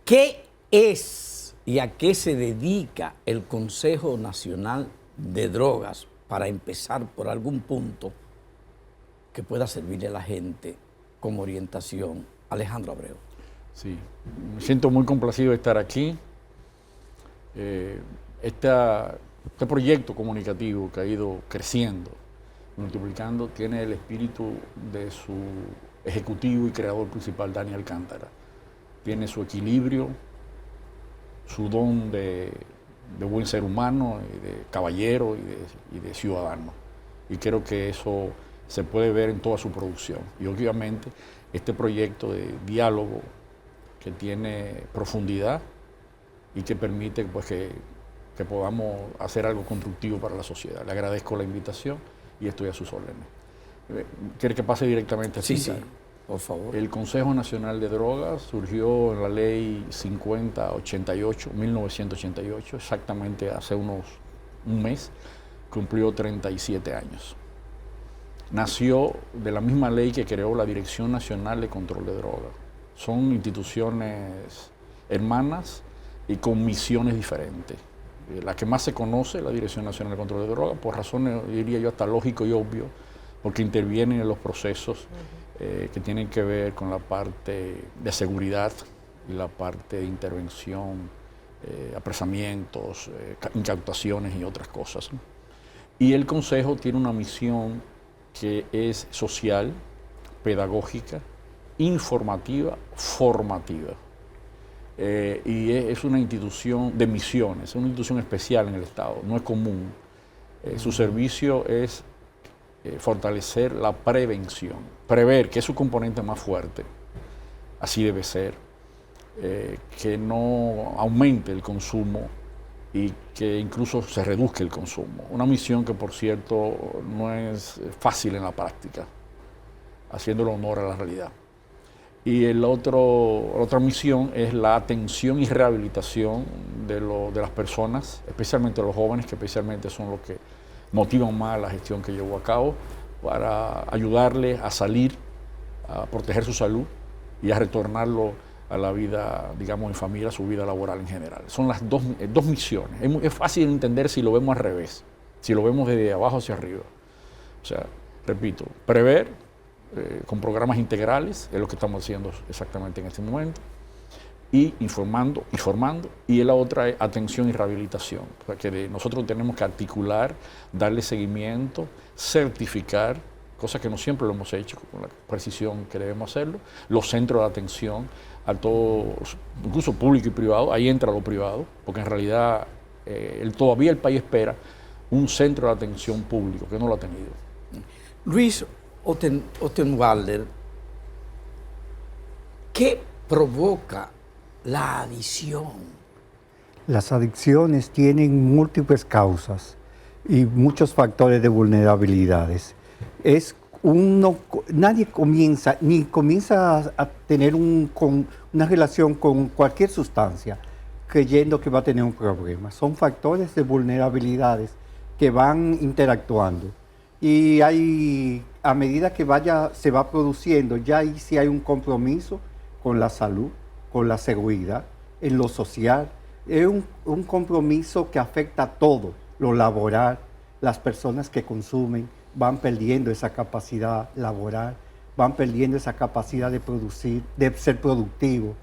¿Qué es y a qué se dedica el Consejo Nacional de Drogas? Para empezar por algún punto que pueda servirle a la gente como orientación. Alejandro Abreu. Sí, me siento muy complacido de estar aquí. Este proyecto comunicativo que ha ido creciendo, multiplicando, tiene el espíritu de su ejecutivo y creador principal, Dani Alcántara. Tiene su equilibrio, su don de buen ser humano, y de caballero y de ciudadano. Y creo que eso se puede ver en toda su producción. Y obviamente este proyecto de diálogo que tiene profundidad y que permite pues, que podamos hacer algo constructivo para la sociedad. Le agradezco la invitación y estoy a sus órdenes. ¿Quiere que pase directamente a explicar? Sí, por favor. El Consejo Nacional de Drogas surgió en la Ley 5088, 1988, exactamente hace un mes, cumplió 37 años. Nació de la misma ley que creó la Dirección Nacional de Control de Drogas. Son instituciones hermanas y con misiones diferentes. La que más se conoce, la Dirección Nacional de Control de Drogas, por razones, diría yo, hasta lógico y obvio, porque intervienen en los procesos que tienen que ver con la parte de seguridad y la parte de intervención, apresamientos, incautaciones y otras cosas, ¿no? Y el Consejo tiene una misión que es social, pedagógica, informativa, formativa. Y es una institución de misiones, es una institución especial en el Estado, no es común. Su servicio es fortalecer la prevención, prever, que es su componente más fuerte, así debe ser, que no aumente el consumo y que incluso se reduzca el consumo. Una misión que, por cierto, no es fácil en la práctica, haciéndole honor a la realidad. Y la otra misión es la atención y rehabilitación de las personas, especialmente los jóvenes, que especialmente son los que motivan más la gestión que llevó a cabo, para ayudarles a salir, a proteger su salud y a retornarlo a la vida, digamos, en familia, a su vida laboral en general. Son las dos misiones. Es fácil entender si lo vemos al revés, si lo vemos desde abajo hacia arriba. O sea, repito, prever con programas integrales, es lo que estamos haciendo exactamente en este momento, y informando, y la otra es atención y rehabilitación, o sea, que nosotros tenemos que articular, darle seguimiento, certificar, cosa que no siempre lo hemos hecho con la precisión que debemos hacerlo, los centros de atención a todos, incluso público y privado, ahí entra lo privado, porque en realidad todavía el país espera un centro de atención público, que no lo ha tenido. Luis Ottenwalder, ¿qué provoca la adicción? Las adicciones tienen múltiples causas y muchos factores de vulnerabilidades. Nadie comienza a tener una relación con cualquier sustancia creyendo que va a tener un problema. Son factores de vulnerabilidades que van interactuando. Y a medida que se va produciendo, ya ahí sí hay un compromiso con la salud, con la seguridad, en lo social. Es un compromiso que afecta a todo, lo laboral. Las personas que consumen van perdiendo esa capacidad laboral, van perdiendo esa capacidad de producir, de ser productivo.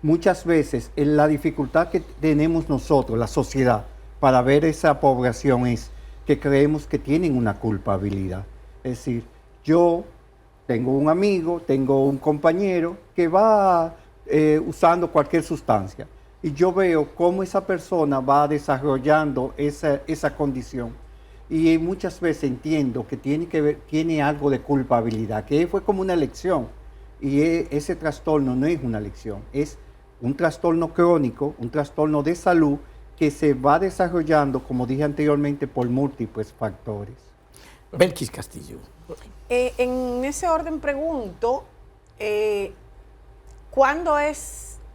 Muchas veces la dificultad que tenemos nosotros, la sociedad, para ver esa población es que creemos que tienen una culpabilidad. Es decir, yo tengo un amigo, tengo un compañero que va usando cualquier sustancia y yo veo cómo esa persona va desarrollando esa condición y muchas veces entiendo que tiene algo de culpabilidad, que fue como una elección y ese trastorno no es una elección, es un trastorno crónico, un trastorno de salud que se va desarrollando, como dije anteriormente, por múltiples factores. Belkis Castillo. En ese orden pregunto,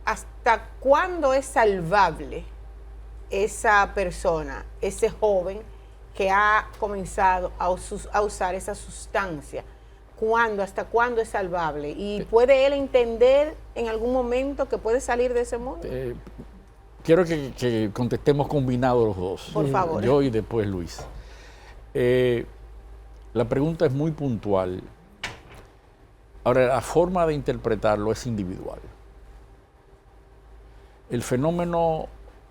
¿hasta cuándo es salvable esa persona, ese joven que ha comenzado a usar esa sustancia? hasta cuándo es salvable? ¿Y puede él entender en algún momento que puede salir de ese mundo? Quiero que contestemos combinados los dos. Por favor. Yo y después Luis. La pregunta es muy puntual. Ahora, la forma de interpretarlo es individual. El fenómeno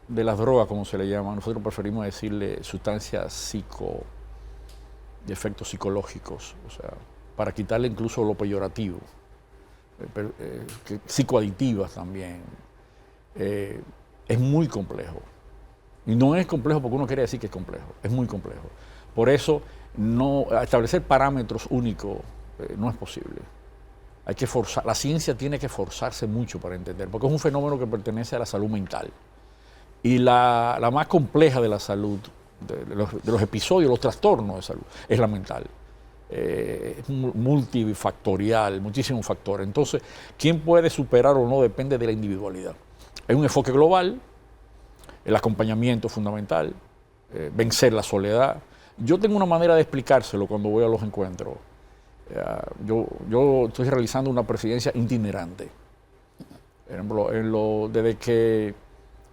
de las drogas, como se le llama, nosotros preferimos decirle sustancias de efectos psicológicos, o sea, para quitarle incluso lo peyorativo, psicoadictivas también. Es muy complejo. Y no es complejo porque uno quiere decir que es complejo, es muy complejo. Por eso, establecer parámetros únicos no es posible. Hay que forzar, la ciencia tiene que forzarse mucho para entender, porque es un fenómeno que pertenece a la salud mental. Y la más compleja de la salud, de los episodios, los trastornos de salud, es la mental. Es multifactorial, muchísimos factores. Entonces, quién puede superar o no depende de la individualidad. Hay un enfoque global, el acompañamiento es fundamental, vencer la soledad. Yo tengo una manera de explicárselo cuando voy a los encuentros. Yo estoy realizando una presidencia itinerante. Por ejemplo, desde que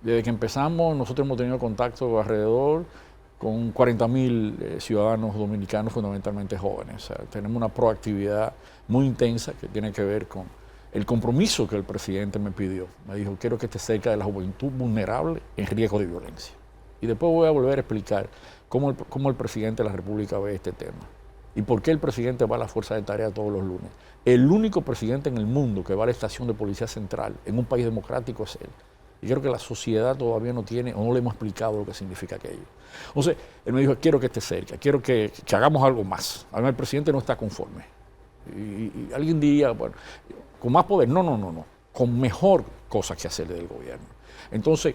empezamos, nosotros hemos tenido contacto alrededor con 40.000 ciudadanos dominicanos, fundamentalmente jóvenes. O sea, tenemos una proactividad muy intensa que tiene que ver con el compromiso que el presidente me pidió. Me dijo, quiero que esté cerca de la juventud vulnerable en riesgo de violencia. Y después voy a volver a explicar cómo el presidente de la República ve este tema. ¿Y por qué el presidente va a la fuerza de tarea todos los lunes? El único presidente en el mundo que va a la estación de policía central en un país democrático es él. Y creo que la sociedad todavía no tiene o no le hemos explicado lo que significa aquello. Entonces, él me dijo, quiero que esté cerca, quiero que hagamos algo más. Además, el presidente no está conforme. Y alguien diría, bueno, con más poder. No. Con mejor cosa que hacer desde el gobierno. Entonces,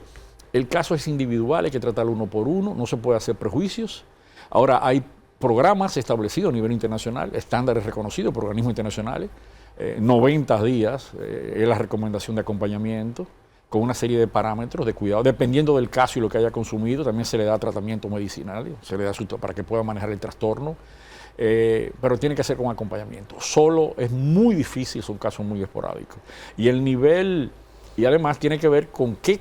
el caso es individual, hay que tratarlo uno por uno, no se puede hacer prejuicios. Ahora, hay programas establecidos a nivel internacional, estándares reconocidos por organismos internacionales, 90 días es la recomendación de acompañamiento, con una serie de parámetros de cuidado, dependiendo del caso y lo que haya consumido, también se le da tratamiento medicinal, se le da para que pueda manejar el trastorno, pero tiene que ser con acompañamiento. Solo es muy difícil, son casos muy esporádicos. Y el nivel, y además tiene que ver con qué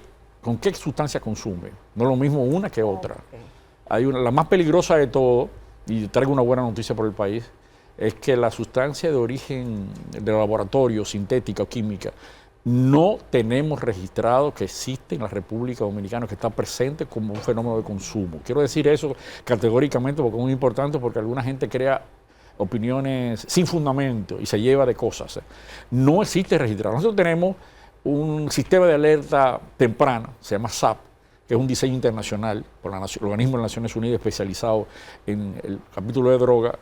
sustancia consume, no es lo mismo una que otra. Okay. La más peligrosa de todo, y traigo una buena noticia por el país, es que la sustancia de origen de laboratorio, sintética o química, no tenemos registrado que existe en la República Dominicana, que está presente como un fenómeno de consumo. Quiero decir eso categóricamente porque es muy importante, porque alguna gente crea opiniones sin fundamento y se lleva de cosas. No existe registrado. Nosotros tenemos un sistema de alerta temprana, se llama SAP, que es un diseño internacional por el organismo de las Naciones Unidas especializado en el capítulo de droga,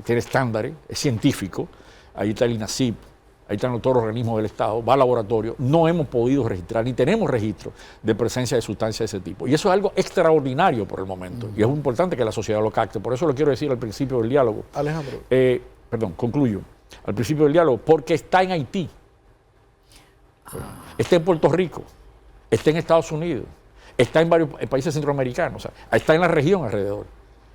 tiene estándares, es científico, ahí está el INACIP, ahí están todos los organismos del Estado, va al laboratorio, no hemos podido registrar, ni tenemos registro de presencia de sustancias de ese tipo. Y eso es algo extraordinario por el momento, y es muy importante que la sociedad lo capte, por eso lo quiero decir al principio del diálogo. Alejandro. Concluyo, al principio del diálogo, porque está en Haití, está en Puerto Rico, está en Estados Unidos, está en varios países centroamericanos, o sea, está en la región alrededor.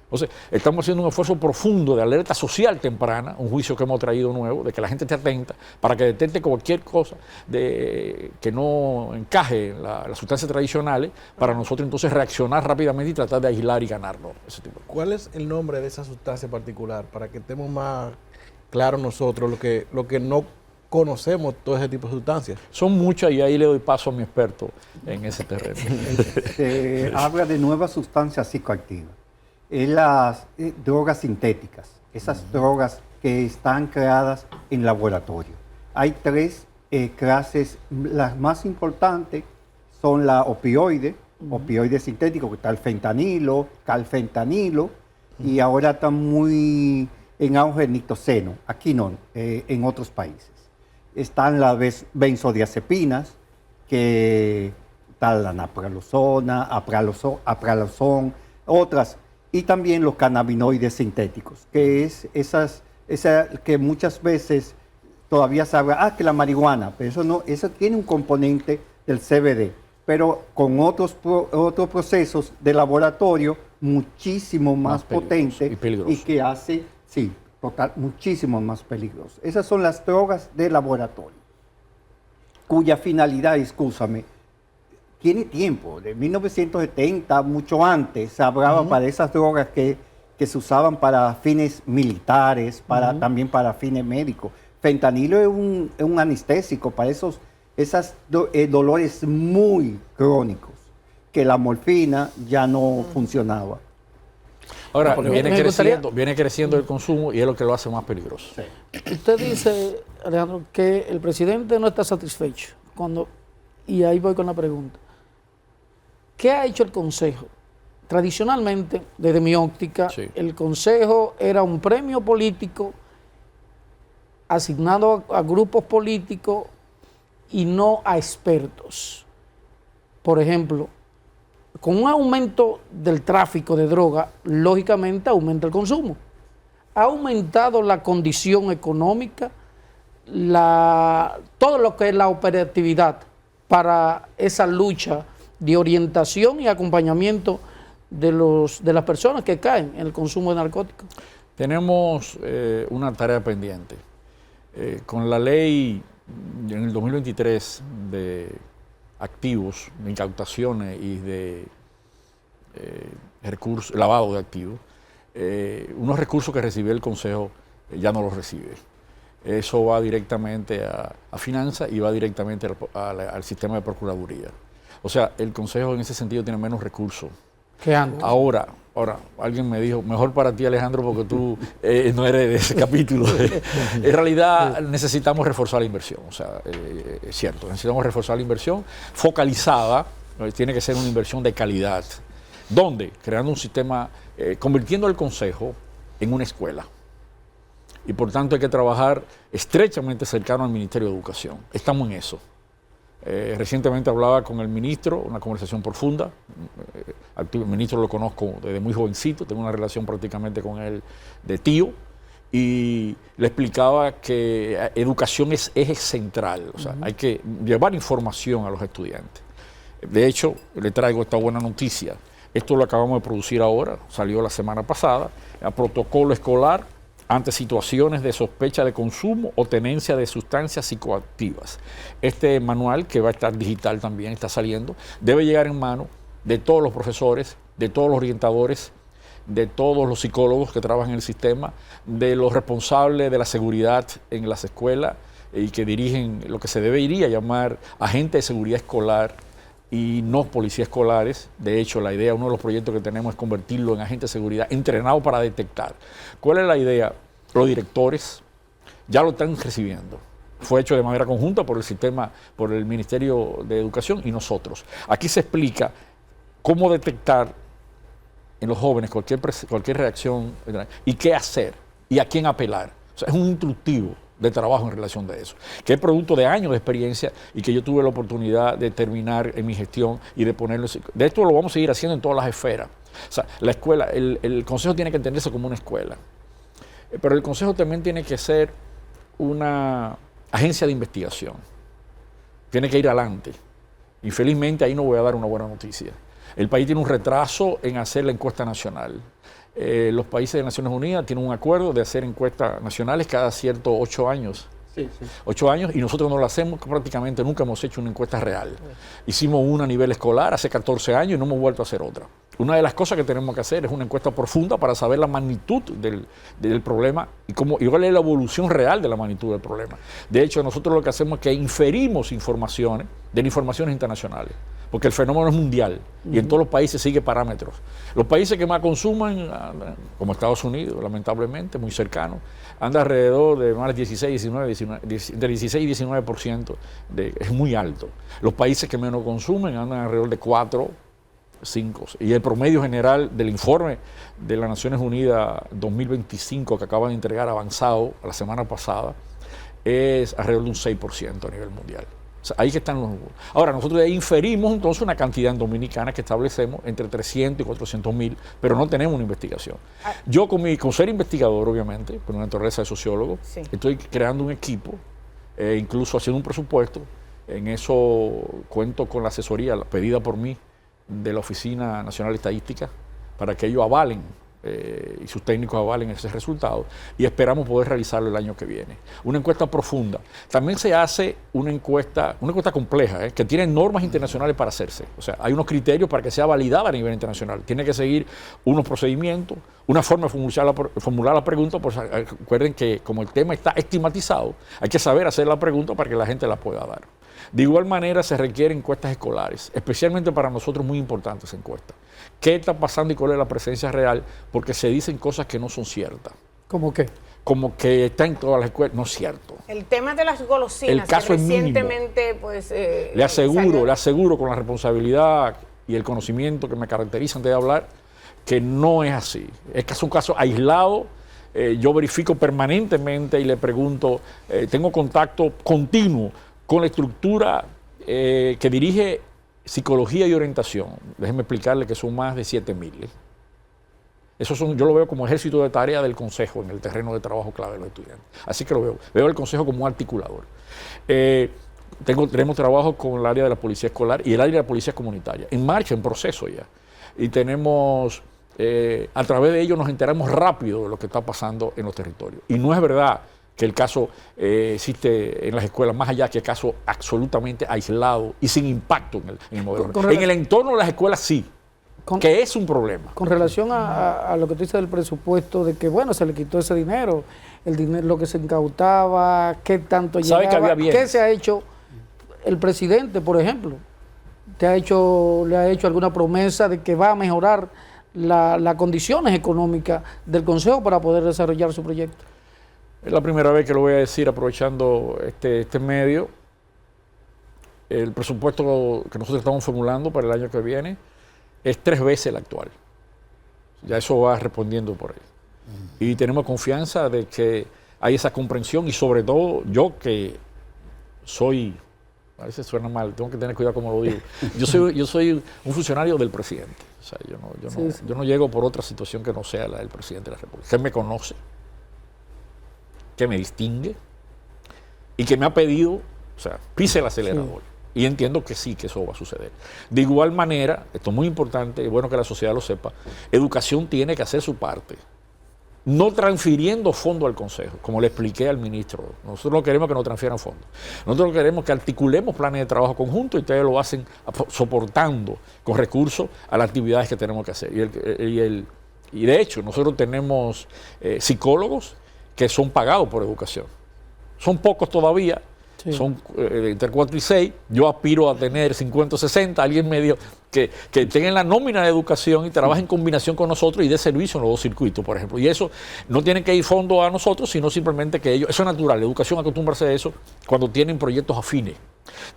Entonces, estamos haciendo un esfuerzo profundo de alerta social temprana, un juicio que hemos traído nuevo, de que la gente esté atenta, para que detecte cualquier cosa que no encaje en las sustancias tradicionales, para nosotros entonces reaccionar rápidamente y tratar de aislar y ganarlo. Ese tipo. ¿Cuál es el nombre de esa sustancia particular? Para que estemos más claros nosotros, lo que no conocemos todo ese tipo de sustancias. Son muchas y ahí le doy paso a mi experto en ese terreno. Se habla de nuevas sustancias psicoactivas. Las drogas sintéticas, esas drogas que están creadas en laboratorio. Hay tres clases, las más importantes son la opioide, opioide sintético, que está el fentanilo, calfentanilo, y ahora está muy en auge el nitoceno, aquí no, en otros países. Están las benzodiazepinas, que está la naproxona, apralazón, otras, y también los cannabinoides sintéticos, que es esa que muchas veces todavía se habla, que la marihuana, pero eso no, eso tiene un componente del CBD, pero con otros procesos de laboratorio muchísimo más potentes y que hace, sí, total, muchísimo más peligrosas. Esas son las drogas de laboratorio, cuya finalidad, excúsame, tiene tiempo, de 1970, mucho antes, se hablaba para esas drogas que se usaban para fines militares, también para fines médicos. Fentanilo es un anestésico para esos dolores muy crónicos, que la morfina ya no funcionaba. Ahora, porque viene creciendo el consumo y es lo que lo hace más peligroso. Sí. Usted dice, Alejandro, que el presidente no está satisfecho. Y ahí voy con la pregunta. ¿Qué ha hecho el Consejo? Tradicionalmente, desde mi óptica, Sí. el Consejo era un premio político asignado a grupos políticos y no a expertos. Por ejemplo, con un aumento del tráfico de droga, lógicamente aumenta el consumo. Ha aumentado la condición económica, todo lo que es la operatividad para esa lucha de orientación y acompañamiento de las personas que caen en el consumo de narcóticos. Tenemos una tarea pendiente. Con la ley en el 2023 de activos, de incautaciones y de recursos, lavado de activos, unos recursos que recibió el Consejo ya no los recibe. Eso va directamente a finanzas y va directamente al sistema de Procuraduría. O sea, el Consejo en ese sentido tiene menos recursos. Que antes. Ahora, alguien me dijo, mejor para ti, Alejandro, porque tú no eres de ese capítulo. En realidad necesitamos reforzar la inversión, o sea, es cierto, necesitamos reforzar la inversión focalizada, tiene que ser una inversión de calidad. ¿Dónde? Creando un sistema, convirtiendo el Consejo en una escuela. Y por tanto hay que trabajar estrechamente cercano al Ministerio de Educación. Estamos en eso. Recientemente hablaba con el ministro, una conversación profunda. El ministro lo conozco desde muy jovencito, tengo una relación prácticamente con él de tío, y le explicaba que educación es eje central, o sea, hay que llevar información a los estudiantes. De hecho, le traigo esta buena noticia. Esto lo acabamos de producir ahora, salió la semana pasada, a protocolo escolar ante situaciones de sospecha de consumo o tenencia de sustancias psicoactivas. Este manual, que va a estar digital también, está saliendo, debe llegar en mano de todos los profesores, de todos los orientadores, de todos los psicólogos que trabajan en el sistema, de los responsables de la seguridad en las escuelas y que dirigen lo que se debería llamar agentes de seguridad escolar y no policías escolares. De hecho, la idea, uno de los proyectos que tenemos es convertirlo en agente de seguridad entrenado para detectar. ¿Cuál es la idea? Los directores ya lo están recibiendo. Fue hecho de manera conjunta por el sistema, por el Ministerio de Educación y nosotros. Aquí se explica cómo detectar en los jóvenes cualquier reacción y qué hacer y a quién apelar. O sea, es un instructivo de trabajo en relación de eso, que es producto de años de experiencia y que yo tuve la oportunidad de terminar en mi gestión y de ponerlo. De esto lo vamos a seguir haciendo en todas las esferas. O sea, la escuela, el Consejo tiene que entenderse como una escuela, pero el Consejo también tiene que ser una agencia de investigación. Tiene que ir adelante. Infelizmente ahí no voy a dar una buena noticia. El país tiene un retraso en hacer la encuesta nacional. Los países de Naciones Unidas tienen un acuerdo de hacer encuestas nacionales cada 8 años. Sí. 8 años, y nosotros no lo hacemos, prácticamente nunca hemos hecho una encuesta real. Hicimos una a nivel escolar hace 14 años y no hemos vuelto a hacer otra. Una de las cosas que tenemos que hacer es una encuesta profunda para saber la magnitud del problema y cuál es la evolución real de la magnitud del problema. De hecho, nosotros lo que hacemos es que inferimos informaciones de informaciones internacionales, porque el fenómeno es mundial y en todos los países sigue parámetros. Los países que más consumen, como Estados Unidos, lamentablemente, muy cercano, anda alrededor de más de 16 y 19%, es muy alto. Los países que menos consumen andan alrededor de 4, 5. Y el promedio general del informe de las Naciones Unidas 2025 que acaban de entregar avanzado la semana pasada es alrededor de un 6% a nivel mundial. O sea, ahí que están los... Ahora, nosotros de ahí inferimos entonces una cantidad en Dominicana que establecemos entre 300 y 400 mil, pero no tenemos una investigación. Yo con ser investigador, obviamente, con una naturaleza de sociólogo, Sí. estoy creando un equipo, incluso haciendo un presupuesto. En eso cuento con la asesoría pedida por mí de la Oficina Nacional de Estadística para que ellos avalen y sus técnicos avalen ese resultado, y esperamos poder realizarlo el año que viene. Una encuesta profunda. También se hace una encuesta compleja, que tiene normas internacionales para hacerse. O sea, hay unos criterios para que sea validada a nivel internacional. Tiene que seguir unos procedimientos, una forma de formular la pregunta. Pues recuerden que como el tema está estigmatizado, hay que saber hacer la pregunta para que la gente la pueda dar. De igual manera se requieren encuestas escolares, especialmente para nosotros muy importantes encuestas. ¿Qué está pasando y cuál es la presencia real? Porque se dicen cosas que no son ciertas. ¿Cómo qué? Como que está en todas las escuelas, no es cierto. El tema de las golosinas, El caso que es mínimo. recientemente, pues... Le aseguro con la responsabilidad y el conocimiento que me caracterizan de hablar, que no es así. Es que es un caso aislado. Yo verifico permanentemente y le pregunto, tengo contacto continuo con la estructura que dirige Psicología y Orientación. Déjenme explicarle que son más de 7.000. Yo lo veo como ejército de tarea del Consejo en el terreno de trabajo clave de los estudiantes. Así que lo veo. Veo el Consejo como un articulador. Tenemos trabajo con el área de la policía escolar y el área de la policía comunitaria. En marcha, en proceso ya. Y tenemos, a través de ello nos enteramos rápido de lo que está pasando en los territorios. Y no es verdad que el caso existe en las escuelas, más allá que caso absolutamente aislado y sin impacto en el modelo. En el entorno de las escuelas sí, que es un problema. Con relación a lo que tú dices del presupuesto, de que bueno, se le quitó ese dinero, el dinero, lo que se incautaba, qué tanto llegaba, ¿qué se ha hecho el presidente, por ejemplo? ¿Le ha hecho alguna promesa de que va a mejorar las condiciones económicas del Consejo para poder desarrollar su proyecto? Es la primera vez que lo voy a decir aprovechando este medio. El presupuesto que nosotros estamos formulando para el año que viene es 3 veces el actual. Ya eso va respondiendo por ahí. Y tenemos confianza de que hay esa comprensión y sobre todo yo que soy, a veces suena mal, tengo que tener cuidado como lo digo, yo soy un funcionario del presidente. O sea, yo no llego por otra situación que no sea la del presidente de la República. Él me conoce, que me distingue y que me ha pedido, o sea, pise el acelerador. Sí. Y entiendo que sí, que eso va a suceder. De igual manera, esto es muy importante, es bueno que la sociedad lo sepa, educación tiene que hacer su parte. No transfiriendo fondos al Consejo, como le expliqué al ministro. Nosotros no queremos que nos transfieran fondos. Nosotros queremos que articulemos planes de trabajo conjuntos y ustedes lo hacen soportando con recursos a las actividades que tenemos que hacer. Y de hecho, nosotros tenemos psicólogos que son pagados por educación. Son pocos todavía, sí. Son entre 4 y 6. Yo aspiro a tener 50 o 60, alguien medio que tenga la nómina de educación y trabaje en combinación con nosotros y dé servicio en los 2 circuitos, por ejemplo. Y eso no tiene que ir fondo a nosotros, sino simplemente que ellos, eso es natural, la educación acostúmbrase a eso cuando tienen proyectos afines.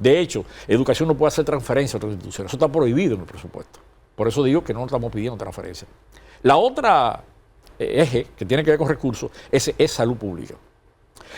De hecho, educación no puede hacer transferencia a otras instituciones, eso está prohibido en el presupuesto. Por eso digo que no estamos pidiendo transferencia. La otra eje que tiene que ver con recursos es salud pública.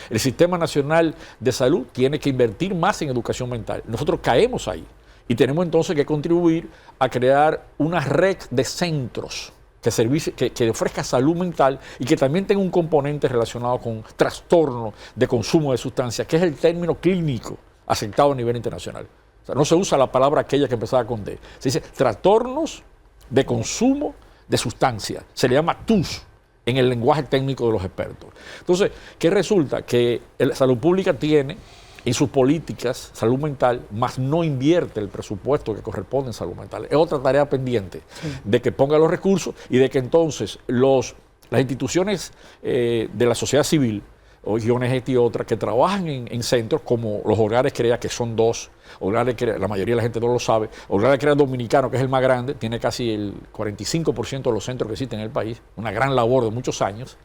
El Sistema Nacional de Salud tiene que invertir más en educación mental. Nosotros caemos ahí y tenemos entonces que contribuir a crear una red de centros que ofrezca salud mental y que también tenga un componente relacionado con trastorno de consumo de sustancias, que es el término clínico aceptado a nivel internacional. O sea, no se usa la palabra aquella que empezaba con D. Se dice trastornos de consumo de sustancias. Se le llama TUS en el lenguaje técnico de los expertos. Entonces, ¿qué resulta? Que la salud pública tiene en sus políticas salud mental, más no invierte el presupuesto que corresponde en salud mental. Es otra tarea pendiente de que ponga los recursos y de que entonces las instituciones de la sociedad civil, ONG y otras, que trabajan en centros como los hogares CREA, que son 2, hogares CREA, la mayoría de la gente no lo sabe, hogares CREA dominicano, que es el más grande, tiene casi el 45% de los centros que existen en el país, una gran labor de muchos años,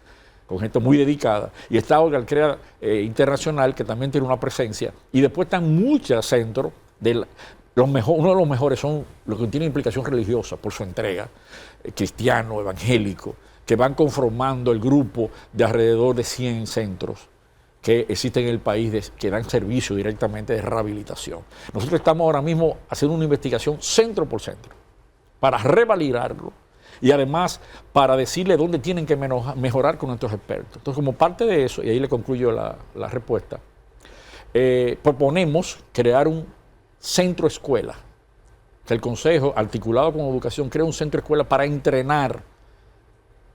con gente muy dedicada, y está Hogar CREA Internacional, que también tiene una presencia, y después están muchos centros, uno de los mejores son los que tienen implicación religiosa por su entrega, cristiano, evangélico, que van conformando el grupo de alrededor de 100 centros que existen en el país que dan servicio directamente de rehabilitación. Nosotros estamos ahora mismo haciendo una investigación centro por centro para revalidarlo y además para decirle dónde tienen que mejorar con nuestros expertos. Entonces, como parte de eso, y ahí le concluyo la respuesta, proponemos crear un centro escuela, que el Consejo, articulado con educación, crea un centro escuela para entrenar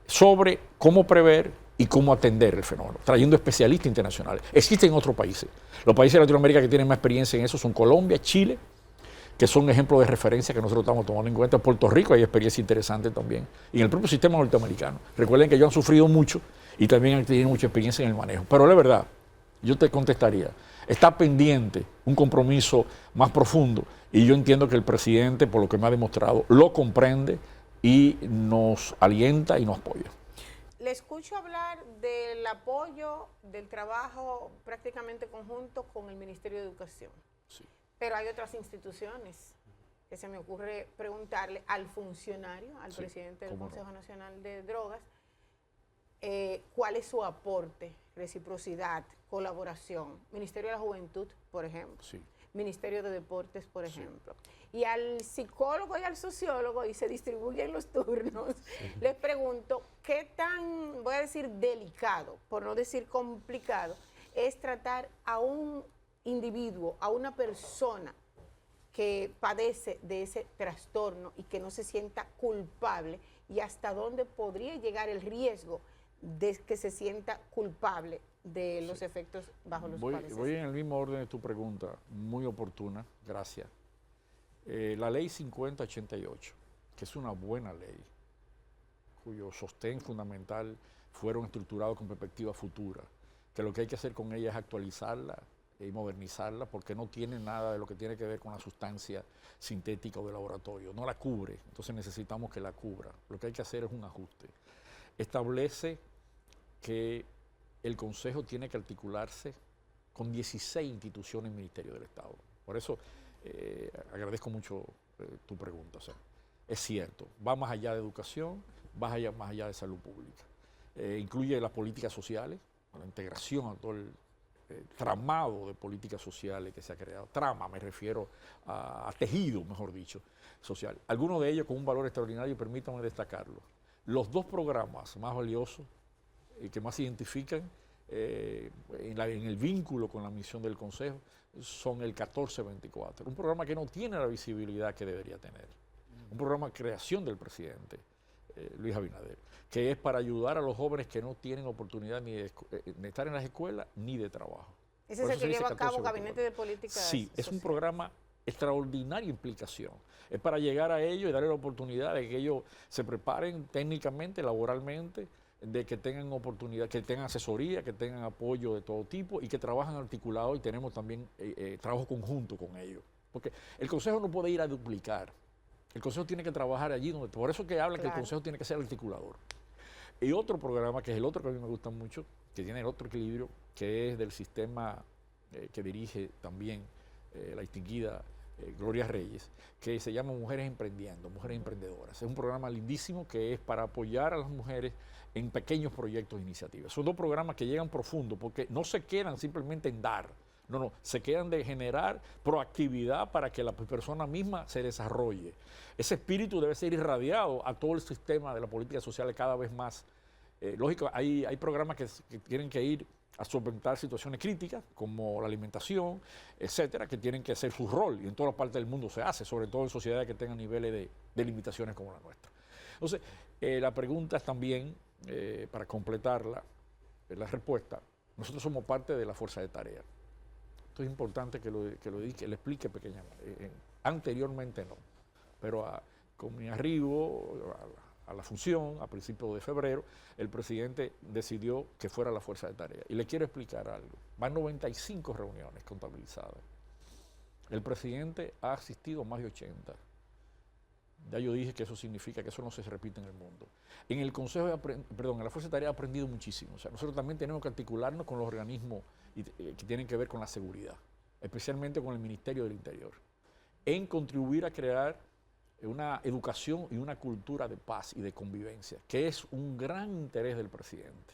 sobre cómo prever y cómo atender el fenómeno, trayendo especialistas internacionales. Existen otros países. Los países de Latinoamérica que tienen más experiencia en eso son Colombia, Chile, que son ejemplos de referencia que nosotros estamos tomando en cuenta. En Puerto Rico hay experiencia interesante también. Y en el propio sistema norteamericano. Recuerden que ellos han sufrido mucho y también han tenido mucha experiencia en el manejo. Pero la verdad, yo te contestaría, está pendiente un compromiso más profundo y yo entiendo que el presidente, por lo que me ha demostrado, lo comprende y nos alienta y nos apoya. Le escucho hablar del apoyo, del trabajo prácticamente conjunto con el Ministerio de Educación. Sí. Pero hay otras instituciones que se me ocurre preguntarle al funcionario, al presidente del Consejo Nacional de Drogas, cuál es su aporte, reciprocidad, colaboración. Ministerio de la Juventud, por ejemplo. Sí. Ministerio de Deportes, por ejemplo. Y al psicólogo y al sociólogo, y se distribuyen los turnos, les pregunto, ¿qué tan, voy a decir, delicado, por no decir complicado, es tratar a un individuo, a una persona que padece de ese trastorno y que no se sienta culpable, y hasta dónde podría llegar el riesgo de que se sienta culpable de los efectos bajo los cuales voy en el mismo orden de tu pregunta, muy oportuna, gracias. La ley 5088, que es una buena ley, cuyo sostén fundamental fueron estructurados con perspectiva futura, que lo que hay que hacer con ella es actualizarla y modernizarla, porque no tiene nada de lo que tiene que ver con la sustancia sintética o de laboratorio, no la cubre, entonces necesitamos que la cubra. Lo que hay que hacer es un ajuste. Establece que el Consejo tiene que articularse con 16 instituciones del Ministerio del Estado. Por eso agradezco mucho tu pregunta. O sea, es cierto, va más allá de educación, va más allá de salud pública. Incluye las políticas sociales, la integración a todo el tramado de políticas sociales que se ha creado. Trama, me refiero a tejido, mejor dicho, social. Algunos de ellos con un valor extraordinario, permítanme destacarlo. Los dos programas más valiosos y que más se identifican en el vínculo con la misión del Consejo son el 1424, un programa que no tiene la visibilidad que debería tener, un programa de creación del presidente Luis Abinader, que es para ayudar a los jóvenes que no tienen oportunidad ni de estar en las escuelas ni de trabajo. Ese es el que lleva a cabo Gabinete de Políticas Sí, es un programa extraordinaria implicación. Es para llegar a ellos y darle la oportunidad de que ellos se preparen técnicamente, laboralmente, de que tengan oportunidad, que tengan asesoría, que tengan apoyo de todo tipo y que trabajan articulado, y tenemos también trabajo conjunto con ellos. Porque el Consejo no puede ir a duplicar. El Consejo tiene que trabajar allí donde... Por eso que hablan que el Consejo tiene que ser articulador. Y otro programa, que es el otro que a mí me gusta mucho, que tiene el otro equilibrio, que es del sistema que dirige también la distinguida Gloria Reyes, que se llama Mujeres Emprendiendo, Mujeres Emprendedoras. Es un programa lindísimo que es para apoyar a las mujeres en pequeños proyectos e iniciativas. Son dos programas que llegan profundo porque no se quedan simplemente en dar, no, se quedan de generar proactividad para que la persona misma se desarrolle. Ese espíritu debe ser irradiado a todo el sistema de la política social cada vez más. Lógico, hay programas que tienen que ir a solventar situaciones críticas como la alimentación, etcétera, que tienen que hacer su rol, y en todas partes del mundo se hace, sobre todo en sociedades que tengan niveles de limitaciones como la nuestra. Entonces, la pregunta es también, para completarla, la respuesta, nosotros somos parte de la fuerza de tarea. Esto es importante que lo explique pequeñamente. Anteriormente no, pero con mi arribo a la función, a principios de febrero, el presidente decidió que fuera la fuerza de tarea. Y le quiero explicar algo. Van 95 reuniones contabilizadas. El presidente ha asistido a más de 80. Ya yo dije que eso significa que eso no se repite en el mundo. En el Consejo, en la Fuerza de Tarea ha aprendido muchísimo. O sea, nosotros también tenemos que articularnos con los organismos que tienen que ver con la seguridad, especialmente con el Ministerio del Interior, en contribuir a crear una educación y una cultura de paz y de convivencia, que es un gran interés del presidente.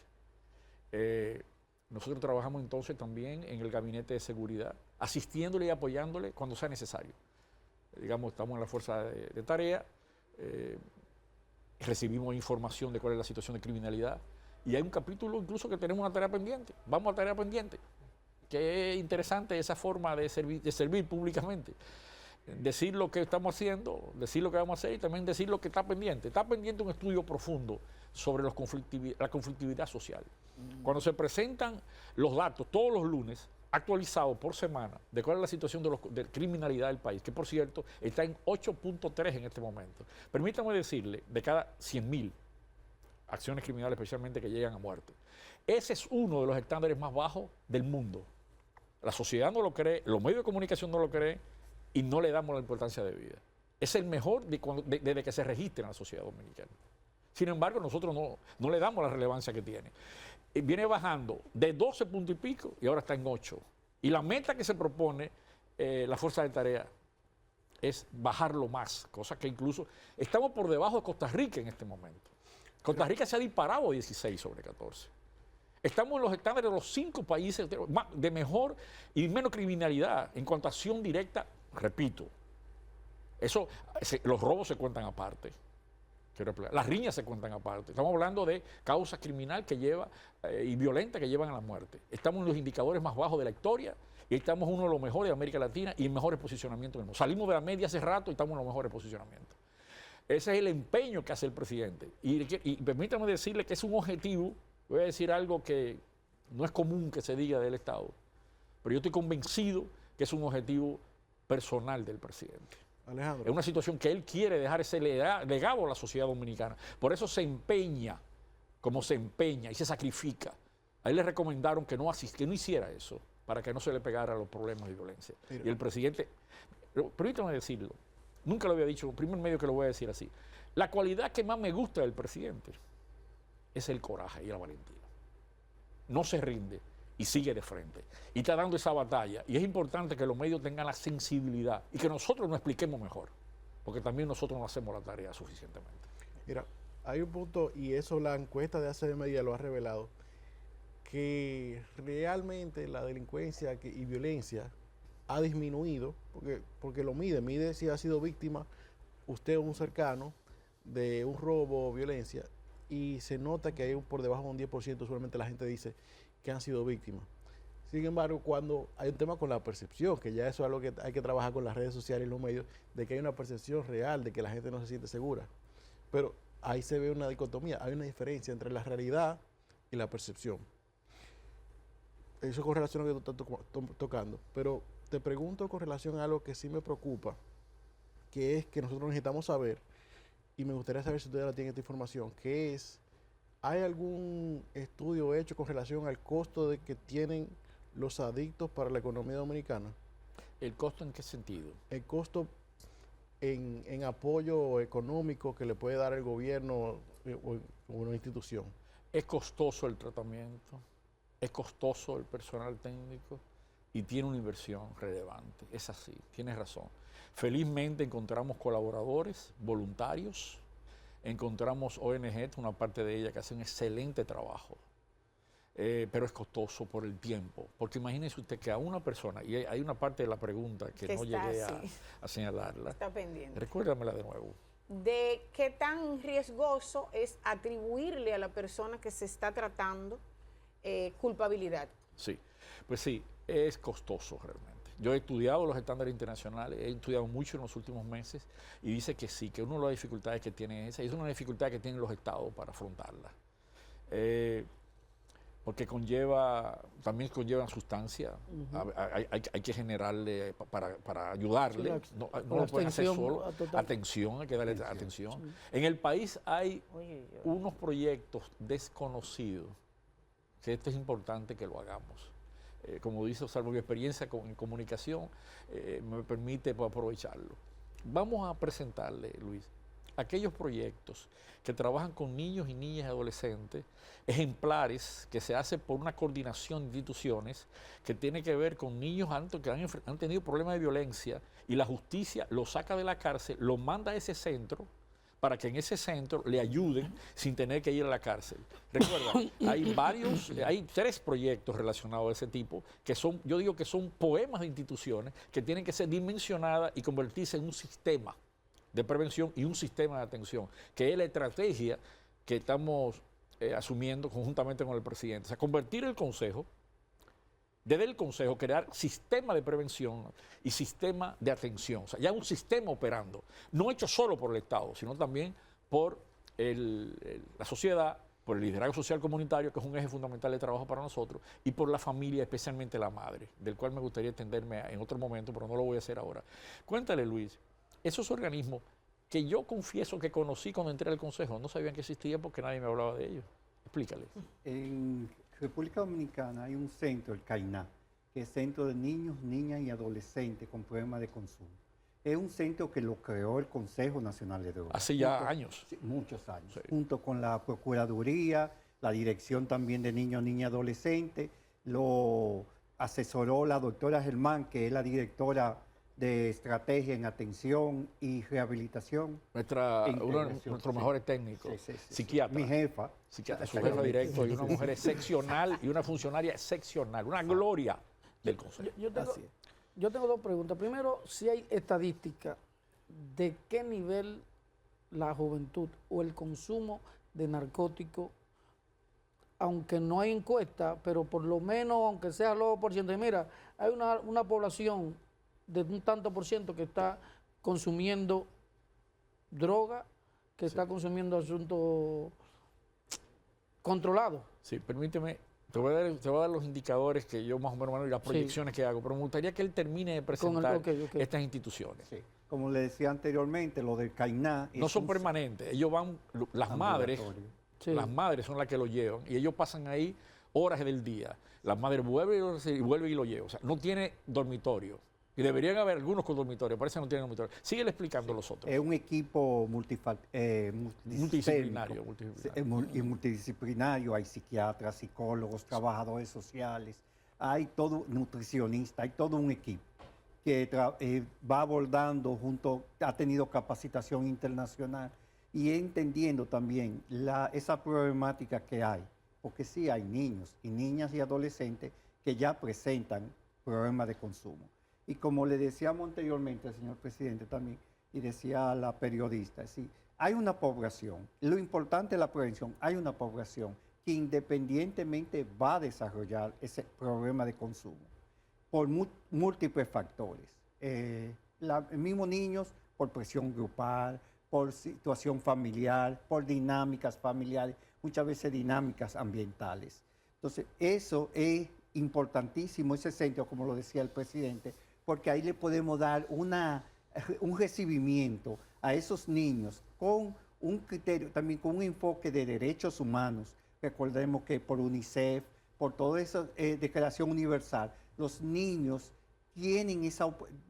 Nosotros trabajamos entonces también en el Gabinete de Seguridad, asistiéndole y apoyándole cuando sea necesario. Digamos, estamos en la fuerza de tarea, recibimos información de cuál es la situación de criminalidad, y hay un capítulo incluso que tenemos una tarea pendiente. Vamos a tarea pendiente, que es interesante esa forma de servir públicamente. decir lo que estamos haciendo, decir lo que vamos a hacer y también decir lo que está pendiente. Está pendiente un estudio profundo sobre la conflictividad social. Cuando se presentan los datos todos los lunes, actualizados por semana, de cuál es la situación de criminalidad del país, que por cierto está en 8.3 en este momento. Permítame decirle, de cada 100.000 acciones criminales, especialmente que llegan a muerte, ese es uno de los estándares más bajos del mundo. La sociedad no lo cree, los medios de comunicación no lo creen y no le damos la importancia de vida. Es el mejor desde que se registra en la sociedad dominicana. Sin embargo, nosotros no le damos la relevancia que tiene. Viene bajando de 12 puntos y pico y ahora está en 8. Y la meta que se propone la Fuerza de Tarea es bajarlo más, cosa que incluso estamos por debajo de Costa Rica en este momento. Costa Rica se ha disparado 16 sobre 14. Estamos en los estándares de los 5 países de mejor y menos criminalidad en cuanto a acción directa, repito. Los robos se cuentan aparte. Las riñas se cuentan aparte. Estamos hablando de causas criminales y violentas que llevan a la muerte. Estamos en los indicadores más bajos de la historia y estamos uno de los mejores de América Latina y en mejores posicionamientos del mundo. Salimos de la media hace rato y estamos en los mejores posicionamientos. Ese es el empeño que hace el presidente. Y permítame decirle que es un objetivo, voy a decir algo que no es común que se diga del Estado, pero yo estoy convencido que es un objetivo personal del presidente. Alejandro. Es una situación que él quiere dejar ese legado a la sociedad dominicana. Por eso se empeña, como se empeña y se sacrifica. A él le recomendaron que no hiciera eso, para que no se le pegara a los problemas de violencia. Mira. Y el presidente, permítame decirlo, nunca lo había dicho, el primer medio que lo voy a decir así. La cualidad que más me gusta del presidente es el coraje y la valentía. No se rinde y sigue de frente. Y está dando esa batalla. Y es importante que los medios tengan la sensibilidad y que nosotros nos expliquemos mejor. Porque también nosotros no hacemos la tarea suficientemente. Mira, hay un punto, y eso la encuesta de ACM Media lo ha revelado, que realmente la delincuencia y violencia ha disminuido, porque lo mide si ha sido víctima usted o un cercano de un robo o violencia, y se nota que hay por debajo de un 10%, solamente la gente dice que han sido víctimas. Sin embargo, cuando hay un tema con la percepción, que ya eso es algo que hay que trabajar con las redes sociales y los medios, de que hay una percepción real de que la gente no se siente segura. Pero ahí se ve una dicotomía, hay una diferencia entre la realidad y la percepción. Eso con relación a lo que tú estás tocando. Pero te pregunto con relación a algo que sí me preocupa, que es que nosotros necesitamos saber, y me gustaría saber si ustedes la tienen esta información, que es, ¿hay algún estudio hecho con relación al costo que tienen los adictos para la economía dominicana? ¿El costo en qué sentido? El costo en apoyo económico que le puede dar el gobierno o una institución. Es costoso el tratamiento, es costoso el personal técnico y tiene una inversión relevante. Es así, tienes razón. Felizmente encontramos colaboradores, voluntarios, encontramos ONG, una parte de ella que hace un excelente trabajo, pero es costoso por el tiempo. Porque imagínese usted que a una persona, y hay una parte de la pregunta que no llegué a señalarla. Está pendiente. Recuérdamela de nuevo. De qué tan riesgoso es atribuirle a la persona que se está tratando culpabilidad. Sí, pues sí, es costoso realmente. Yo he estudiado los estándares internacionales, he estudiado mucho en los últimos meses y dice que sí, que una de las dificultades que tiene esa, y es una dificultad que tienen los estados para afrontarla. Porque también conlleva sustancia, hay que generarle para ayudarle, Sí, no lo pueden hacer solo, atención, hay que darle atención. Sí. En el país hay unos proyectos desconocidos, que esto es importante que lo hagamos. Como dice, salvo mi experiencia en comunicación, me permite aprovecharlo. Vamos a presentarle, Luis, aquellos proyectos que trabajan con niños y niñas y adolescentes, ejemplares que se hace por una coordinación de instituciones que tiene que ver con niños que han tenido problemas de violencia y la justicia los saca de la cárcel, los manda a ese centro para que en ese centro le ayuden sin tener que ir a la cárcel. Recuerda, hay 3 proyectos relacionados a ese tipo que yo digo que son poemas de instituciones que tienen que ser dimensionadas y convertirse en un sistema de prevención y un sistema de atención, que es la estrategia que estamos asumiendo conjuntamente con el presidente. O sea, convertir el Consejo desde el Consejo, crear sistema de prevención y sistema de atención. O sea, ya un sistema operando, no hecho solo por el Estado, sino también por la sociedad, por el liderazgo social comunitario, que es un eje fundamental de trabajo para nosotros, y por la familia, especialmente la madre, del cual me gustaría extenderme en otro momento, pero no lo voy a hacer ahora. Cuéntale, Luis, esos organismos que yo confieso que conocí cuando entré al Consejo, no sabían que existían porque nadie me hablaba de ellos. Explícales. En República Dominicana hay un centro, el CAINA, que es Centro de Niños, Niñas y Adolescentes con Problemas de Consumo. Es un centro que lo creó el Consejo Nacional de Drogas. Hace ya años. Sí, muchos años. Sí. Junto con la Procuraduría, la Dirección también de Niños, Niñas y Adolescentes, lo asesoró la doctora Germán, que es la directora de Estrategia en Atención y Rehabilitación. Uno de Integración, nuestros sí. mejores técnicos, Sí. psiquiatra. Mi jefa. Psiquiatra, su jefa directo, y una mujer excepcional y una funcionaria excepcional, una gloria del Consejo. Así es. Yo tengo dos preguntas. Primero, si hay estadística de qué nivel la juventud o el consumo de narcóticos, aunque no hay encuesta, pero por lo menos, aunque sea el 2%, y mira, hay una población de un tanto por ciento que está consumiendo droga, que está consumiendo asuntos controlados. Sí, permíteme, te voy a dar los indicadores que yo más o menos, y las proyecciones que hago, pero me gustaría que él termine de presentar ok. estas instituciones. Sí. Como le decía anteriormente, lo del CAINA... No es son un permanentes, ellos van, las madres, ambulatorio. Sí. las madres son las que lo llevan y ellos pasan ahí horas del día. Las madres vuelven y lo llevan. O sea, no tiene dormitorio. Y deberían haber algunos con dormitorio, parece que no tienen dormitorio. Síguele explicando los otros. Es un equipo Multidisciplinario. Y multidisciplinario. Hay psiquiatras, psicólogos, trabajadores sociales, hay todo, nutricionista, hay todo un equipo que va abordando ha tenido capacitación internacional y entendiendo también esa problemática que hay, porque sí hay niños y niñas y adolescentes que ya presentan problemas de consumo. Y como le decíamos anteriormente al señor presidente también, y decía la periodista, sí, hay una población, lo importante es la prevención, hay una población que independientemente va a desarrollar ese problema de consumo por múltiples factores. Mismos niños por presión grupal, por situación familiar, por dinámicas familiares, muchas veces dinámicas ambientales. Entonces, eso es importantísimo, ese centro, como lo decía el presidente, porque ahí le podemos dar un recibimiento a esos niños con un criterio, también con un enfoque de derechos humanos. Recordemos que por UNICEF, por toda esa Declaración Universal, los niños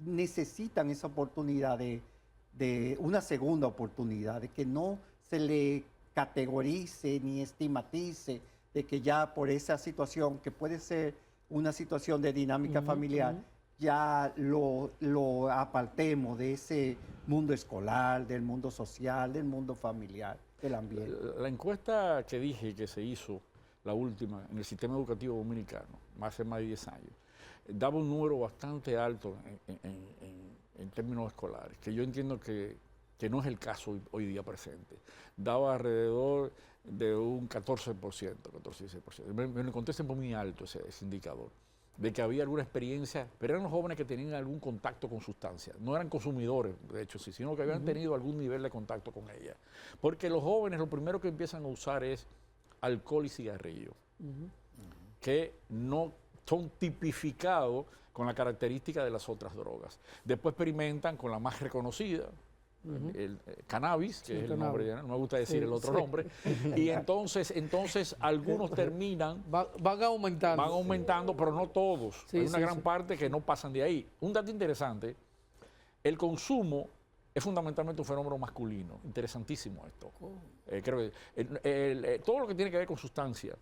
necesitan esa oportunidad de una segunda oportunidad, de que no se le categorice ni estigmatice, de que ya por esa situación, que puede ser una situación de dinámica familiar, ya lo apartemos de ese mundo escolar, del mundo social, del mundo familiar, del ambiente. La encuesta que dije que se hizo, la última, en el sistema educativo dominicano, hace más de 10 años, daba un número bastante alto en términos escolares, que yo entiendo que no es el caso hoy día presente. Daba alrededor de un 14%, 14-16%. Me encontré siempre muy alto ese indicador, de que había alguna experiencia, pero eran los jóvenes que tenían algún contacto con sustancias. No eran consumidores, de hecho, sí, sino que habían tenido algún nivel de contacto con ella. Porque los jóvenes lo primero que empiezan a usar es alcohol y cigarrillo, que no son tipificados con la característica de las otras drogas. Después experimentan con la más reconocida, el cannabis, que es el nombre, no me gusta decir el otro nombre, y entonces algunos terminan... Van aumentando. pero no todos. Sí, Hay una sí, gran parte que no pasan de ahí. Un dato interesante, el consumo es fundamentalmente un fenómeno masculino. Interesantísimo esto. Creo que todo lo que tiene que ver con sustancias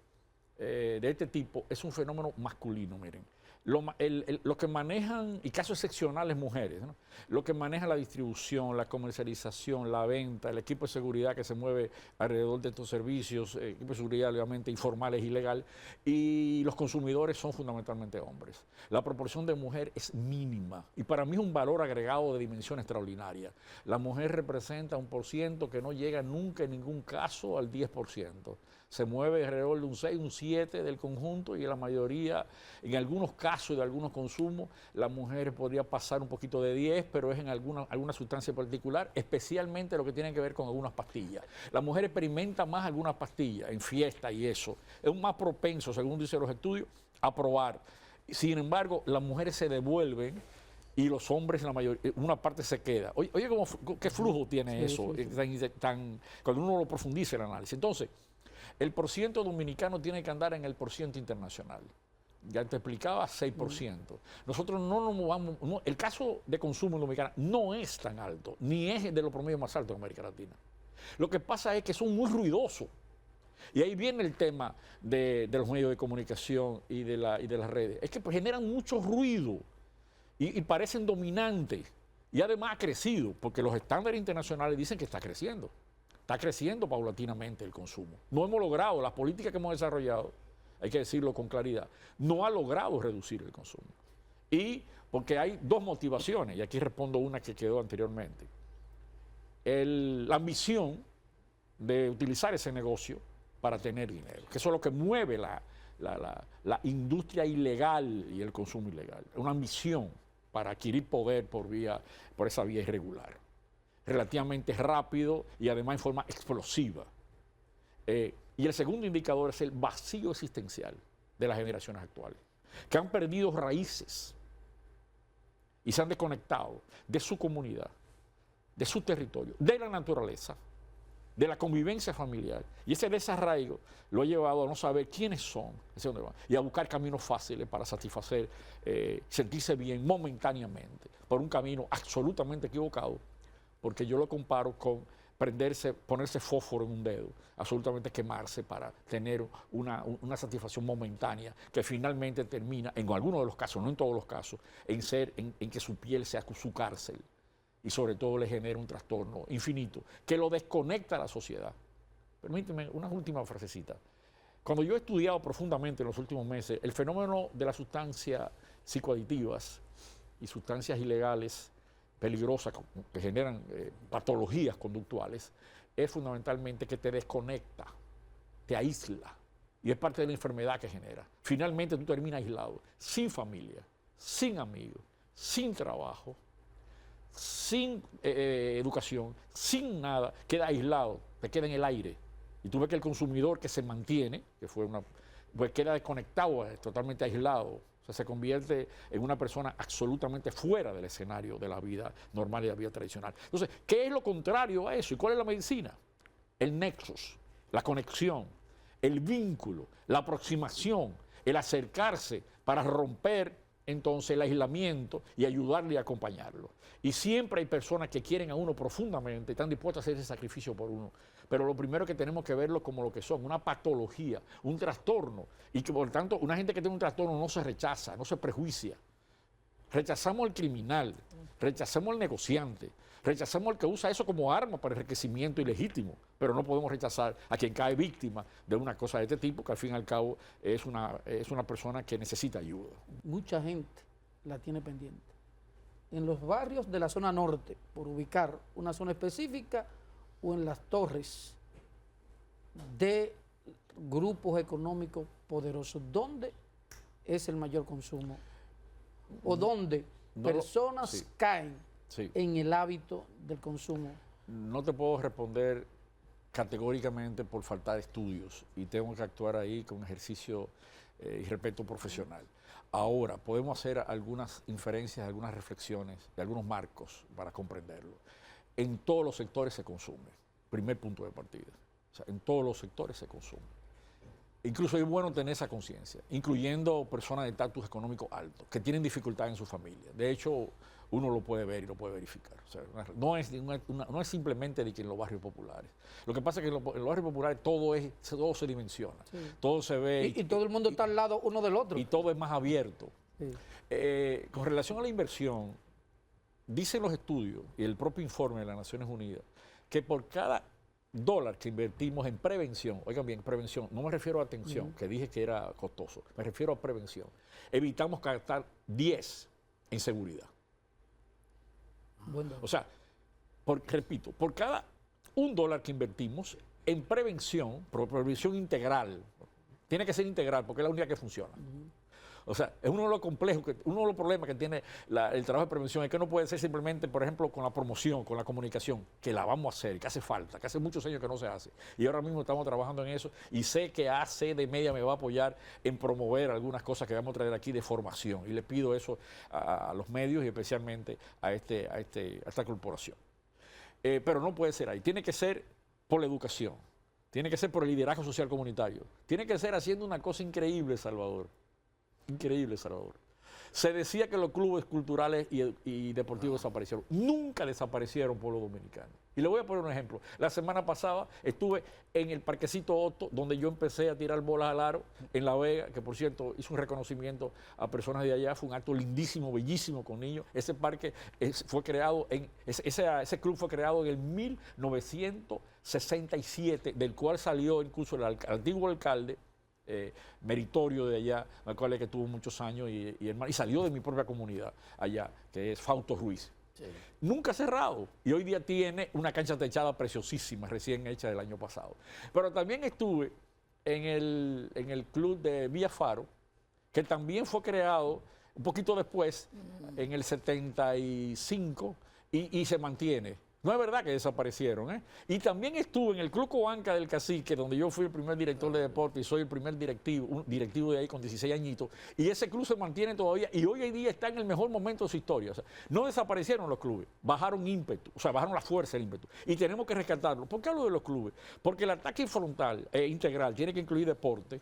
de este tipo es un fenómeno masculino, miren. Lo que manejan, y casos excepcionales mujeres, ¿no? Lo que maneja la distribución, la comercialización, la venta, el equipo de seguridad que se mueve alrededor de estos servicios, equipo de seguridad obviamente informales y legal, y los consumidores son fundamentalmente hombres. La proporción de mujer es mínima y para mí es un valor agregado de dimensión extraordinaria. La mujer representa un % que no llega nunca en ningún caso al 10%. se mueve alrededor de un 6, un 7 del conjunto y en la mayoría, en algunos casos de algunos consumos, la mujer podría pasar un poquito de 10, pero es en alguna sustancia particular, especialmente lo que tiene que ver con algunas pastillas. La mujer experimenta más algunas pastillas en fiesta y eso. Es más propenso, según dicen los estudios, a probar. Sin embargo, las mujeres se devuelven y los hombres, la mayoría, una parte se queda. Oye, qué flujo tiene eso, cuando uno lo profundiza el análisis. Entonces, el porciento dominicano tiene que andar en el porciento internacional. Ya te explicaba, 6%. Nosotros no nos movamos, el caso de consumo en Dominicana no es tan alto, ni es de los promedios más altos en América Latina. Lo que pasa es que son muy ruidosos. Y ahí viene el tema de los medios de comunicación y de las redes. Es que pues, generan mucho ruido. Y parecen dominantes. Y además ha crecido, porque los estándares internacionales dicen que está creciendo. Está creciendo paulatinamente el consumo. No hemos logrado, las políticas que hemos desarrollado, hay que decirlo con claridad, no ha logrado reducir el consumo. Y porque hay dos motivaciones, y aquí respondo una que quedó anteriormente. La ambición de utilizar ese negocio para tener dinero, que eso es lo que mueve la industria ilegal y el consumo ilegal. Una ambición para adquirir poder por esa vía irregular, relativamente rápido y además en forma explosiva. Y el segundo indicador es el vacío existencial de las generaciones actuales, que han perdido raíces y se han desconectado de su comunidad, de su territorio, de la naturaleza, de la convivencia familiar. Y ese desarraigo lo ha llevado a no saber quiénes son, hacia dónde van, y a buscar caminos fáciles para satisfacer, sentirse bien momentáneamente, por un camino absolutamente equivocado, porque yo lo comparo con ponerse fósforo en un dedo, absolutamente quemarse para tener una satisfacción momentánea que finalmente termina, en algunos de los casos, no en todos los casos, en que su piel sea su cárcel. Y sobre todo le genera un trastorno infinito que lo desconecta a la sociedad. Permíteme una última frasecita. Cuando yo he estudiado profundamente en los últimos meses el fenómeno de las sustancias psicoadictivas y sustancias ilegales peligrosas que generan patologías conductuales, es fundamentalmente que te desconecta, te aísla y es parte de la enfermedad que genera. Finalmente tú terminas aislado, sin familia, sin amigos, sin trabajo, sin educación, sin nada, queda aislado, te queda en el aire. Y tú ves que el consumidor que se mantiene, pues queda desconectado, totalmente aislado. O sea, se convierte en una persona absolutamente fuera del escenario de la vida normal y de la vida tradicional. Entonces, ¿qué es lo contrario a eso? ¿Y cuál es la medicina? El nexus, la conexión, el vínculo, la aproximación, el acercarse para romper entonces el aislamiento y ayudarle y acompañarlo. Y siempre hay personas que quieren a uno profundamente, están dispuestas a hacer ese sacrificio por uno. Pero lo primero que tenemos que verlo como lo que son, una patología, un trastorno. Y que por tanto, una gente que tiene un trastorno no se rechaza, no se prejuicia. Rechazamos al criminal, rechazamos al negociante, rechazamos al que usa eso como arma para enriquecimiento ilegítimo, pero no podemos rechazar a quien cae víctima de una cosa de este tipo, que al fin y al cabo es una persona que necesita ayuda. Mucha gente la tiene pendiente. En los barrios de la zona norte, por ubicar una zona específica, o en las torres de grupos económicos poderosos, ¿dónde es el mayor consumo? ¿O dónde personas caen en el hábito del consumo? No te puedo responder categóricamente por falta de estudios y tengo que actuar ahí con ejercicio y respeto profesional. Ahora, podemos hacer algunas inferencias, algunas reflexiones de algunos marcos para comprenderlo. En todos los sectores se consume, primer punto de partida. O sea, en todos los sectores se consume. Incluso es bueno tener esa conciencia, incluyendo personas de estatus económico alto, que tienen dificultades en su familia. De hecho, uno lo puede ver y lo puede verificar. O sea, no es simplemente de que en los barrios populares. Lo que pasa es que en los barrios populares todo se dimensiona, todo se ve. Y todo el mundo está al lado uno del otro. Y todo es más abierto. Sí. Con relación a la inversión, dicen los estudios y el propio informe de las Naciones Unidas que por cada dólar que invertimos en prevención, oigan bien, prevención, no me refiero a atención, que dije que era costoso, me refiero a prevención, evitamos gastar 10 en seguridad. Bueno. O sea, repito, por cada $1 que invertimos en prevención, prevención integral, tiene que ser integral porque es la única que funciona. O sea, es uno de los complejos, uno de los problemas que tiene el trabajo de prevención es que no puede ser simplemente, por ejemplo, con la promoción, con la comunicación, que la vamos a hacer, que hace falta, que hace muchos años que no se hace. Y ahora mismo estamos trabajando en eso y sé que ACD Media me va a apoyar en promover algunas cosas que vamos a traer aquí de formación. Y le pido eso a los medios y especialmente a esta corporación. Pero no puede ser ahí, tiene que ser por la educación, tiene que ser por el liderazgo social comunitario, tiene que ser haciendo una cosa increíble, Salvador. Increíble, Salvador. Se decía que los clubes culturales y deportivos desaparecieron. Nunca desaparecieron, pueblo dominicano. Y le voy a poner un ejemplo. La semana pasada estuve en el parquecito Otto, donde yo empecé a tirar bolas al aro en La Vega, que por cierto hizo un reconocimiento a personas de allá. Fue un acto lindísimo, bellísimo con niños. Ese parque fue creado, ese club fue creado en el 1967, del cual salió incluso el antiguo alcalde, meritorio de allá, al cual es que tuvo muchos años y salió de mi propia comunidad allá, que es Fausto Ruiz. Sí. Nunca cerrado. Y hoy día tiene una cancha techada preciosísima, recién hecha del año pasado. Pero también estuve en el club de Villa Faro, que también fue creado un poquito después, en el 75, y se mantiene. No es verdad que desaparecieron, ¿eh? Y también estuve en el Club Coanca del Cacique, donde yo fui el primer director de deporte y soy el primer directivo de ahí con 16 añitos. Y ese club se mantiene todavía y hoy en día está en el mejor momento de su historia. O sea, no desaparecieron los clubes, bajaron ímpetu, o sea, bajaron la fuerza del ímpetu. Y tenemos que rescatarlo. ¿Por qué hablo de los clubes? Porque el ataque frontal e integral tiene que incluir deporte,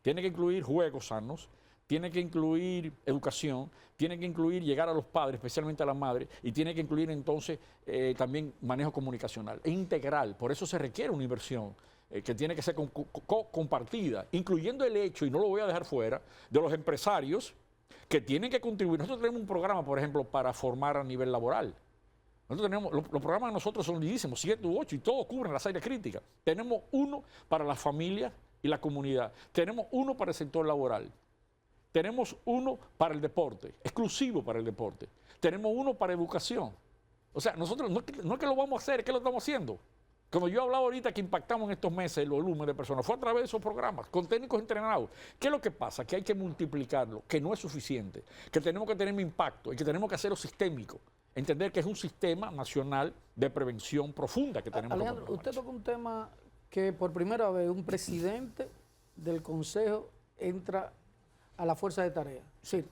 tiene que incluir juegos sanos, tiene que incluir educación, tiene que incluir llegar a los padres, especialmente a las madres, y tiene que incluir entonces también manejo comunicacional. Es integral, por eso se requiere una inversión que tiene que ser compartida, incluyendo el hecho, y no lo voy a dejar fuera, de los empresarios que tienen que contribuir. Nosotros tenemos un programa, por ejemplo, para formar a nivel laboral. Nosotros tenemos, los programas de nosotros son lindísimos, 7 u 8, y todos cubren las áreas críticas. Tenemos uno para las familias y la comunidad. Tenemos uno para el sector laboral. Tenemos uno para el deporte, exclusivo para el deporte. Tenemos uno para educación. O sea, nosotros no es que lo vamos a hacer, es que lo estamos haciendo. Como yo hablaba ahorita que impactamos en estos meses el volumen de personas, fue a través de esos programas, con técnicos entrenados. ¿Qué es lo que pasa? Que hay que multiplicarlo, que no es suficiente, que tenemos que tener impacto y que tenemos que hacerlo sistémico. Entender que es un sistema nacional de prevención profunda que tenemos. Alejandro, usted toca un tema que por primera vez un presidente del Consejo entra a la fuerza de tarea. Sí.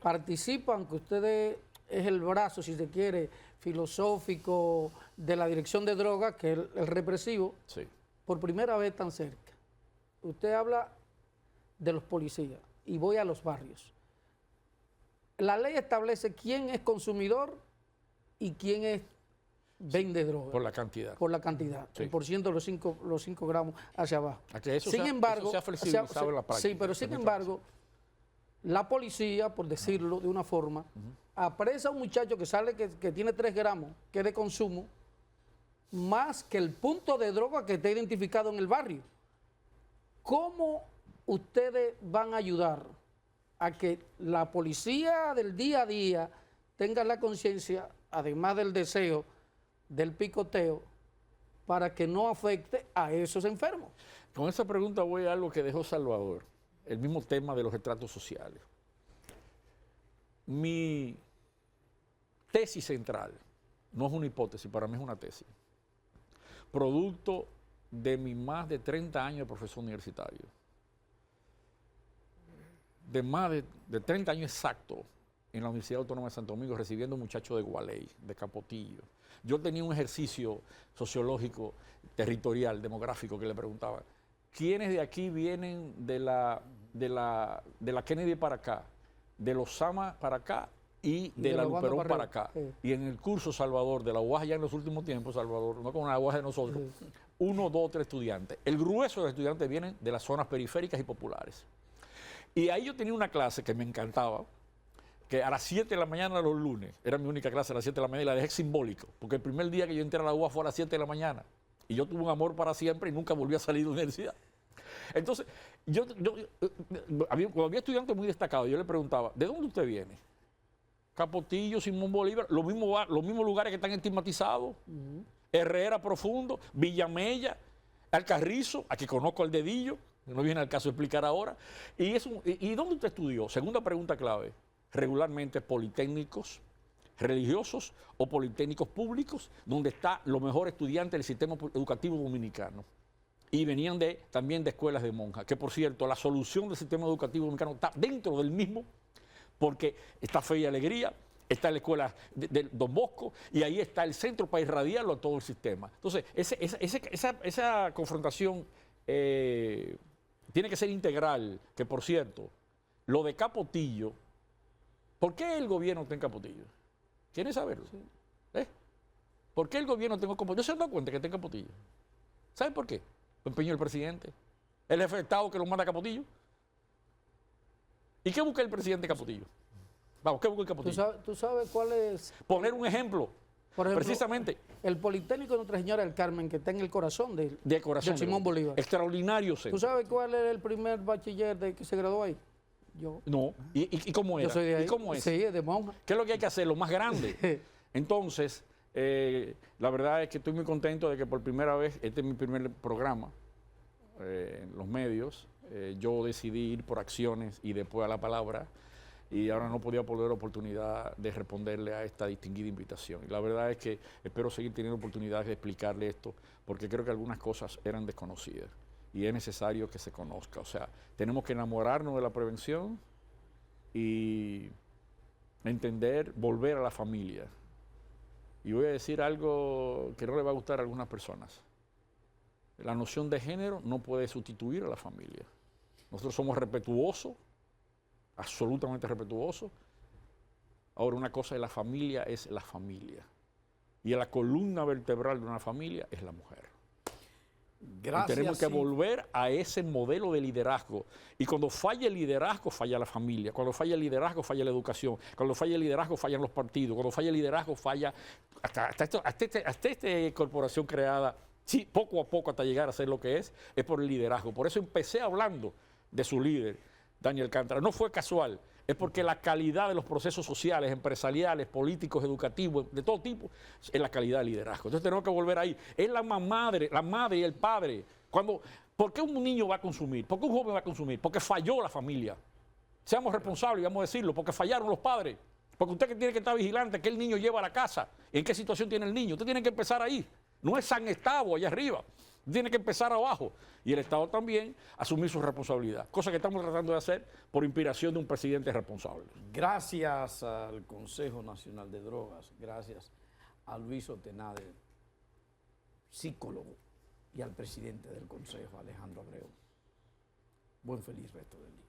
Participan, que ustedes es el brazo, si se quiere, filosófico de la dirección de drogas, que es el represivo, sí. Por primera vez tan cerca. Usted habla de los policías y voy a los barrios. La ley establece quién es consumidor y quién es vende droga. Por la cantidad. Por la cantidad. Sí. El porciento de los 5 gramos hacia abajo. Eso sin embargo, eso se ha flexibilizado en la práctica. Sí, pero sin embargo, la policía, por decirlo de una forma, apresa a un muchacho que sale que tiene 3 gramos, que es de consumo, más que el punto de droga que está identificado en el barrio. ¿Cómo ustedes van a ayudar a que la policía del día a día tenga la conciencia, además del deseo del picoteo, para que no afecte a esos enfermos? Con esa pregunta voy a algo que dejó Salvador, el mismo tema de los estratos sociales. Mi tesis central, no es una hipótesis, para mí es una tesis, producto de mis más de 30 años de profesor universitario, de más de 30 años exactos en la Universidad Autónoma de Santo Domingo, recibiendo muchachos de Gualey, de Capotillo. Yo tenía un ejercicio sociológico, territorial, demográfico, que le preguntaba, ¿quiénes de aquí vienen de la Kennedy para acá, de los Sama para acá y de la Luperón para acá? Sí. Y en el curso, Salvador, de la UAS ya en los últimos tiempos, Salvador, no con la UAS de nosotros, 1, 2, 3 estudiantes. El grueso de los estudiantes vienen de las zonas periféricas y populares. Y ahí yo tenía una clase que me encantaba, que a las 7 de la mañana los lunes, era mi única clase a las 7 de la mañana y la dejé simbólico, porque el primer día que yo entré a la UAS fue a las 7 de la mañana. Y yo tuve un amor para siempre y nunca volví a salir de la universidad. Entonces, cuando había estudiantes muy destacados, yo le preguntaba, ¿de dónde usted viene? Capotillo, Simón Bolívar, los mismos lugares que están estigmatizados, Herrera Profundo, Villamella, al Carrizo, a que conozco al dedillo, no viene al caso de explicar ahora. ¿Y dónde usted estudió? Segunda pregunta clave. Regularmente politécnicos religiosos o politécnicos públicos, donde está los mejores estudiantes del sistema educativo dominicano. Y venían también de escuelas de monjas, que por cierto, la solución del sistema educativo dominicano está dentro del mismo, porque está Fe y Alegría, está la escuela de Don Bosco, y ahí está el centro para irradiarlo a todo el sistema. Entonces, esa confrontación tiene que ser integral, que por cierto, lo de Capotillo, ¿por qué el gobierno está en Capotillo? ¿Quieren saberlo? Sí. ¿Por qué el gobierno está en Capotillo? ¿No se han dado cuenta que está en Capotillo? ¿Saben por qué? Lo empeñó el presidente, el jefe de Estado que lo manda a Capotillo. ¿Y qué busca el presidente Capotillo? Vamos, ¿qué busca el Capotillo? ¿Tú sabes cuál es? Poner un ejemplo. Por ejemplo, precisamente. El Politécnico de Nuestra Señora del Carmen, que está en el corazón de Simón Bolívar. Extraordinario centro. ¿Tú sabes cuál era el primer bachiller que se graduó ahí? Yo. No. ¿Y cómo era? Yo soy de ahí. ¿Y cómo es? Sí, de monja. ¿Qué es lo que hay que hacer? Lo más grande. Entonces, la verdad es que estoy muy contento de que por primera vez, este es mi primer programa en los medios. Yo decidí ir por acciones y después a la palabra. Y ahora no podía perder oportunidad de responderle a esta distinguida invitación. Y la verdad es que espero seguir teniendo oportunidades de explicarle esto, porque creo que algunas cosas eran desconocidas y es necesario que se conozca. O sea, tenemos que enamorarnos de la prevención y entender, volver a la familia. Y voy a decir algo que no le va a gustar a algunas personas. La noción de género no puede sustituir a la familia. Nosotros somos respetuosos, absolutamente respetuoso. Ahora, una cosa de la familia es la familia. Y la columna vertebral de una familia es la mujer. Gracias. Y tenemos que volver a ese modelo de liderazgo. Y cuando falla el liderazgo, falla la familia. Cuando falla el liderazgo, falla la educación. Cuando falla el liderazgo, fallan los partidos. Cuando falla el liderazgo, falla hasta esta corporación creada, sí, poco a poco hasta llegar a ser lo que es por el liderazgo. Por eso empecé hablando de su líder, Daniel Alcántara. No fue casual, es porque la calidad de los procesos sociales, empresariales, políticos, educativos, de todo tipo, es la calidad del liderazgo. Entonces tenemos que volver ahí. Es la madre y el padre. ¿Por qué un niño va a consumir? ¿Por qué un joven va a consumir? Porque falló la familia. Seamos responsables, vamos a decirlo, porque fallaron los padres. Porque usted que tiene que estar vigilante, qué el niño lleva a la casa, en qué situación tiene el niño. Usted tiene que empezar ahí. No es San Estado allá arriba. Tiene que empezar abajo. Y el Estado también asumir su responsabilidad. Cosa que estamos tratando de hacer por inspiración de un presidente responsable. Gracias al Consejo Nacional de Drogas, gracias a Luis Otenade, psicólogo, y al presidente del Consejo, Alejandro Abreu. Buen feliz resto del día.